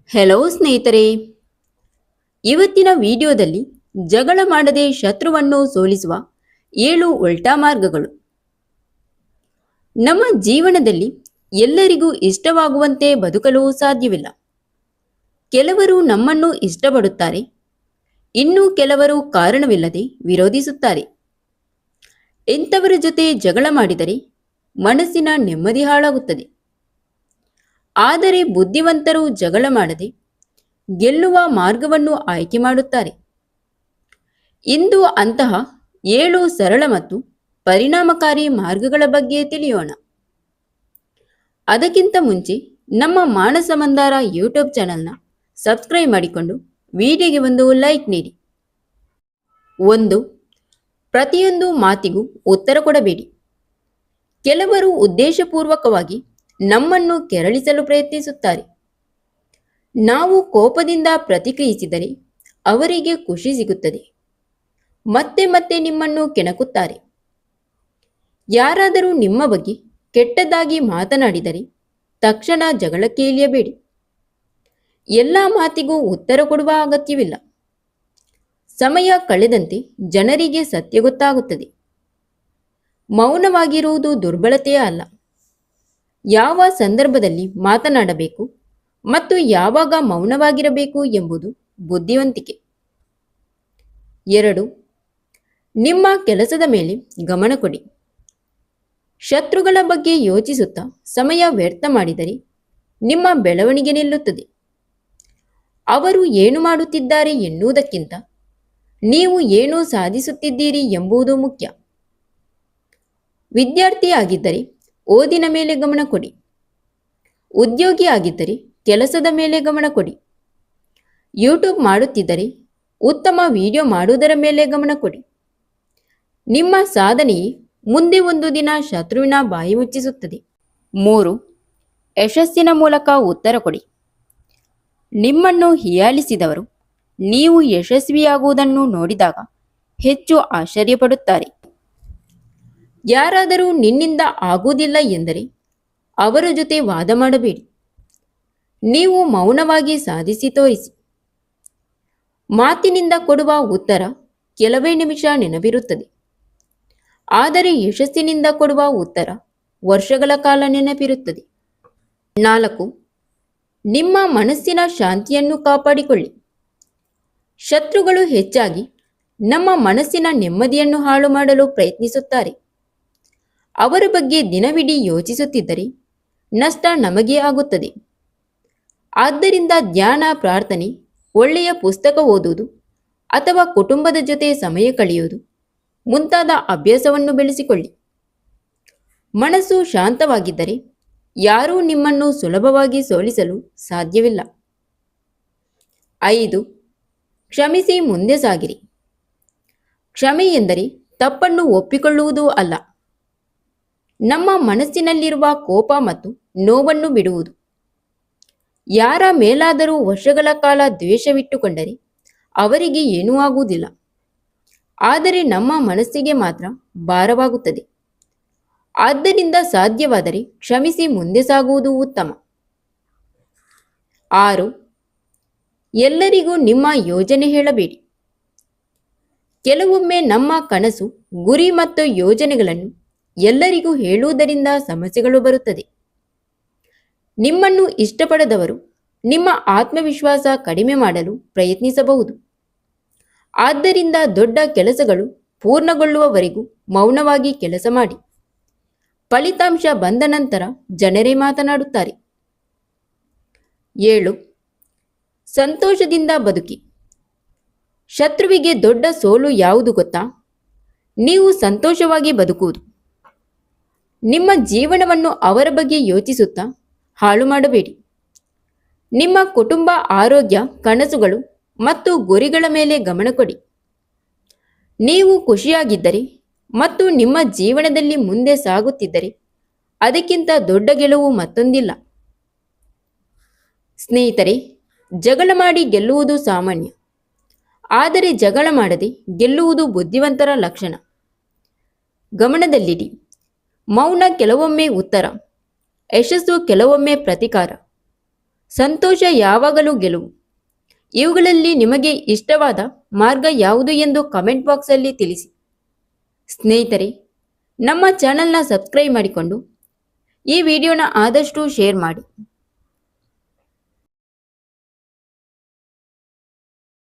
Hello ಸ್ನೇಹಿತರೆ, ಇವತ್ತಿನ ವಿಡಿಯೋದಲ್ಲಿ ಜಗಳ ಮಾಡದೆ ಶತ್ರುವನ್ನು ಸೋಲಿಸುವ 7 ಉಲ್ಟಾ ಮಾರ್ಗಗಳು. ನಮ್ಮ ಜೀವನದಲ್ಲಿ ಎಲ್ಲರಿಗೂ ಇಷ್ಟವಾಗುವಂತೆ ಬದುಕಲು ಸಾಧ್ಯವಿಲ್ಲ. ಕೆಲವರು ನಮ್ಮನ್ನು ಇಷ್ಟಪಡುತ್ತಾರೆ, ಇನ್ನು ಕೆಲವರು ಕಾರಣವಿಲ್ಲದೆ ವಿರೋಧಿಸುತ್ತಾರೆ. ಇಂಥವರ ಜೊತೆ ಜಗಳ ಮಾಡಿದರೆ ಮನಸ್ಸಿನ ನೆಮ್ಮದಿ ಹಾಳಾಗುತ್ತದೆ. ಆದರೆ ಬುದ್ಧಿವಂತರು ಜಗಳ ಮಾಡದೆ ಗೆಲ್ಲುವ ಮಾರ್ಗವನ್ನು ಆಯ್ಕೆ ಮಾಡುತ್ತಾರೆ. ಇಂದು ಅಂತಹ 7 ಸರಳ ಮತ್ತು ಪರಿಣಾಮಕಾರಿ ಮಾರ್ಗಗಳ ಬಗ್ಗೆ ತಿಳಿಯೋಣ. ಅದಕ್ಕಿಂತ ಮುಂಚೆ ನಮ್ಮ ಮಾನಸ ಮಂದಾರ ಯೂಟ್ಯೂಬ್ ಚಾನಲ್ನ ಸಬ್ಸ್ಕ್ರೈಬ್ ಮಾಡಿಕೊಂಡು ವಿಡಿಯೋಗೆ ಒಂದು ಲೈಕ್ ನೀಡಿ. 1. ಪ್ರತಿಯೊಂದು ಮಾತಿಗೂ ಉತ್ತರ ಕೊಡಬೇಡಿ. ಕೆಲವರು ಉದ್ದೇಶಪೂರ್ವಕವಾಗಿ ನಮ್ಮನ್ನು ಕೆರಳಿಸಲು ಪ್ರಯತ್ನಿಸುತ್ತಾರೆ. ನಾವು ಕೋಪದಿಂದ ಪ್ರತಿಕ್ರಿಯಿಸಿದರೆ ಅವರಿಗೆ ಖುಷಿ ಸಿಗುತ್ತದೆ. ಮತ್ತೆ ಮತ್ತೆ ನಿಮ್ಮನ್ನು ಕೆಣಕುತ್ತಾರೆ. ಯಾರಾದರೂ ನಿಮ್ಮ ಬಗ್ಗೆ ಕೆಟ್ಟದ್ದಾಗಿ ಮಾತನಾಡಿದರೆ ತಕ್ಷಣ ಜಗಳಕ್ಕೆ ಇಳಿಯಬೇಡಿ. ಎಲ್ಲ ಮಾತಿಗೂ ಉತ್ತರ ಕೊಡುವ ಅಗತ್ಯವಿಲ್ಲ. ಸಮಯ ಕಳೆದಂತೆ ಜನರಿಗೆ ಸತ್ಯ ಗೊತ್ತಾಗುತ್ತದೆ. ಮೌನವಾಗಿರುವುದು ದುರ್ಬಲತೆಯೇ ಅಲ್ಲ. ಯಾವ ಸಂದರ್ಭದಲ್ಲಿ ಮಾತನಾಡಬೇಕು ಮತ್ತು ಯಾವಾಗ ಮೌನವಾಗಿರಬೇಕು ಎಂಬುದು ಬುದ್ಧಿವಂತಿಕೆ. 2. ನಿಮ್ಮ ಕೆಲಸದ ಮೇಲೆ ಗಮನ ಕೊಡಿ. ಶತ್ರುಗಳ ಬಗ್ಗೆ ಯೋಚಿಸುತ್ತಾ ಸಮಯ ವ್ಯರ್ಥ ಮಾಡಿದರೆ ನಿಮ್ಮ ಬೆಳವಣಿಗೆ ನಿಲ್ಲುತ್ತದೆ. ಅವರು ಏನು ಮಾಡುತ್ತಿದ್ದಾರೆ ಎನ್ನುವುದಕ್ಕಿಂತ ನೀವು ಏನು ಸಾಧಿಸುತ್ತಿದ್ದೀರಿ ಎಂಬುದು ಮುಖ್ಯ. ವಿದ್ಯಾರ್ಥಿಯಾಗಿದ್ದರೆ ಓದಿನ ಮೇಲೆ ಗಮನ ಕೊಡಿ. ಉದ್ಯೋಗಿ ಆಗಿದ್ದರೆ ಕೆಲಸದ ಮೇಲೆ ಗಮನ ಕೊಡಿ. ಯೂಟ್ಯೂಬ್ ಮಾಡುತ್ತಿದ್ದರೆ ಉತ್ತಮ ವಿಡಿಯೋ ಮಾಡುವುದರ ಮೇಲೆ ಗಮನ ಕೊಡಿ. ನಿಮ್ಮ ಸಾಧನೆಯೇ ಮುಂದೆ ಒಂದು ದಿನ ಶತ್ರುವಿನ ಬಾಯಿ ಮುಚ್ಚಿಸುತ್ತದೆ. 3. ಯಶಸ್ಸಿನ ಮೂಲಕ ಉತ್ತರ ಕೊಡಿ. ನಿಮ್ಮನ್ನು ಹೀಯಾಳಿಸಿದವರು ನೀವು ಯಶಸ್ವಿಯಾಗುವುದನ್ನು ನೋಡಿದಾಗ ಹೆಚ್ಚು ಆಶ್ಚರ್ಯಪಡುತ್ತಾರೆ. ಯಾರಾದರೂ ನಿನ್ನಿಂದ ಆಗುವುದಿಲ್ಲ ಎಂದರೆ ಅವರ ಜೊತೆ ವಾದ ಮಾಡಬೇಡಿ. ನೀವು ಮೌನವಾಗಿ ಸಾಧಿಸಿ ತೋರಿಸಿ. ಮಾತಿನಿಂದ ಕೊಡುವ ಉತ್ತರ ಕೆಲವೇ ನಿಮಿಷ ನೆನಪಿರುತ್ತದೆ. ಆದರೆ ಯಶಸ್ಸಿನಿಂದ ಕೊಡುವ ಉತ್ತರ ವರ್ಷಗಳ ಕಾಲ ನೆನಪಿರುತ್ತದೆ. 4. ನಿಮ್ಮ ಮನಸ್ಸಿನ ಶಾಂತಿಯನ್ನು ಕಾಪಾಡಿಕೊಳ್ಳಿ. ಶತ್ರುಗಳು ಹೆಚ್ಚಾಗಿ ನಮ್ಮ ಮನಸ್ಸಿನ ನೆಮ್ಮದಿಯನ್ನು ಹಾಳು ಮಾಡಲು ಪ್ರಯತ್ನಿಸುತ್ತಾರೆ. ಅವರ ಬಗ್ಗೆ ದಿನವಿಡೀ ಯೋಚಿಸುತ್ತಿದ್ದರೆ ನಷ್ಟ ನಮಗೇ ಆಗುತ್ತದೆ. ಆದ್ದರಿಂದ ಧ್ಯಾನ, ಪ್ರಾರ್ಥನೆ, ಒಳ್ಳೆಯ ಪುಸ್ತಕ ಓದುವುದು ಅಥವಾ ಕುಟುಂಬದ ಜೊತೆ ಸಮಯ ಕಳೆಯುವುದು ಮುಂತಾದ ಅಭ್ಯಾಸವನ್ನು ಬೆಳೆಸಿಕೊಳ್ಳಿ. ಮನಸ್ಸು ಶಾಂತವಾಗಿದ್ದರೆ ಯಾರೂ ನಿಮ್ಮನ್ನು ಸುಲಭವಾಗಿ ಸೋಲಿಸಲು ಸಾಧ್ಯವಿಲ್ಲ. 5. ಕ್ಷಮಿಸಿ ಮುಂದೆ ಸಾಗಿರಿ. ಕ್ಷಮೆ ಎಂದರೆ ತಪ್ಪನ್ನು ಒಪ್ಪಿಕೊಳ್ಳುವುದೂ ಅಲ್ಲ, ನಮ್ಮ ಮನಸ್ಸಿನಲ್ಲಿರುವ ಕೋಪ ಮತ್ತು ನೋವನ್ನು ಬಿಡುವುದು. ಯಾರ ಮೇಲಾದರೂ ವರ್ಷಗಳ ಕಾಲ ದ್ವೇಷವಿಟ್ಟುಕೊಂಡರೆ ಅವರಿಗೆ ಏನೂ ಆಗುವುದಿಲ್ಲ. ಆದರೆ ನಮ್ಮ ಮನಸ್ಸಿಗೆ ಮಾತ್ರ ಭಾರವಾಗುತ್ತದೆ. ಆದ್ದರಿಂದ ಸಾಧ್ಯವಾದರೆ ಕ್ಷಮಿಸಿ ಮುಂದೆ ಸಾಗುವುದು ಉತ್ತಮ. 6. ಎಲ್ಲರಿಗೂ ನಿಮ್ಮ ಯೋಜನೆ ಹೇಳಬೇಡಿ. ಕೆಲವೊಮ್ಮೆ ನಮ್ಮ ಕನಸು, ಗುರಿ ಮತ್ತು ಯೋಜನೆಗಳನ್ನು ಎಲ್ಲರಿಗೂ ಹೇಳುವುದರಿಂದ ಸಮಸ್ಯೆಗಳು ಬರುತ್ತದೆ. ನಿಮ್ಮನ್ನು ಇಷ್ಟಪಡದವರು ನಿಮ್ಮ ಆತ್ಮವಿಶ್ವಾಸ ಕಡಿಮೆ ಮಾಡಲು ಪ್ರಯತ್ನಿಸಬಹುದು. ಆದ್ದರಿಂದ ದೊಡ್ಡ ಕೆಲಸಗಳು ಪೂರ್ಣಗೊಳ್ಳುವವರೆಗೂ ಮೌನವಾಗಿ ಕೆಲಸ ಮಾಡಿ. ಫಲಿತಾಂಶ ಬಂದ ನಂತರ ಜನರೇ ಮಾತನಾಡುತ್ತಾರೆ. 7. ಸಂತೋಷದಿಂದ ಬದುಕಿ. ಶತ್ರುವಿಗೆ ದೊಡ್ಡ ಸೋಲು ಯಾವುದು ಗೊತ್ತಾ? ನೀವು ಸಂತೋಷವಾಗಿ ಬದುಕುವುದು. ನಿಮ್ಮ ಜೀವನವನ್ನು ಅವರ ಬಗ್ಗೆ ಯೋಚಿಸುತ್ತಾ ಹಾಳು ಮಾಡಬೇಡಿ. ನಿಮ್ಮ ಕುಟುಂಬ, ಆರೋಗ್ಯ, ಕನಸುಗಳು ಮತ್ತು ಗುರಿಗಳ ಮೇಲೆ ಗಮನ ಕೊಡಿ. ನೀವು ಖುಷಿಯಾಗಿದ್ದರೆ ಮತ್ತು ನಿಮ್ಮ ಜೀವನದಲ್ಲಿ ಮುಂದೆ ಸಾಗುತ್ತಿದ್ದರೆ ಅದಕ್ಕಿಂತ ದೊಡ್ಡ ಗೆಲುವು ಮತ್ತೊಂದಿಲ್ಲ. ಸ್ನೇಹಿತರೆ, ಜಗಳ ಮಾಡಿ ಗೆಲ್ಲುವುದು ಸಾಮಾನ್ಯ, ಆದರೆ ಜಗಳ ಮಾಡದೆ ಗೆಲ್ಲುವುದು ಬುದ್ಧಿವಂತರ ಲಕ್ಷಣ. ಗಮನದಲ್ಲಿಡಿ, ಮೌನ ಕೆಲವೊಮ್ಮೆ ಉತ್ತರ, ಯಶಸ್ಸು ಕೆಲವೊಮ್ಮೆ ಪ್ರತಿಕಾರ. ಸಂತೋಷ ಯಾವಾಗಲೂ ಗೆಲುವು. ಇವುಗಳಲ್ಲಿ ನಿಮಗೆ ಇಷ್ಟವಾದ ಮಾರ್ಗ ಯಾವುದು ಎಂದು ಕಮೆಂಟ್ ಬಾಕ್ಸಲ್ಲಿ ತಿಳಿಸಿ. ಸ್ನೇಹಿತರೆ, ನಮ್ಮ ಚಾನೆಲ್ನ ಸಬ್ಸ್ಕ್ರೈಬ್ ಮಾಡಿಕೊಂಡು ಈ ವಿಡಿಯೋನ ಆದಷ್ಟು ಶೇರ್ ಮಾಡಿ.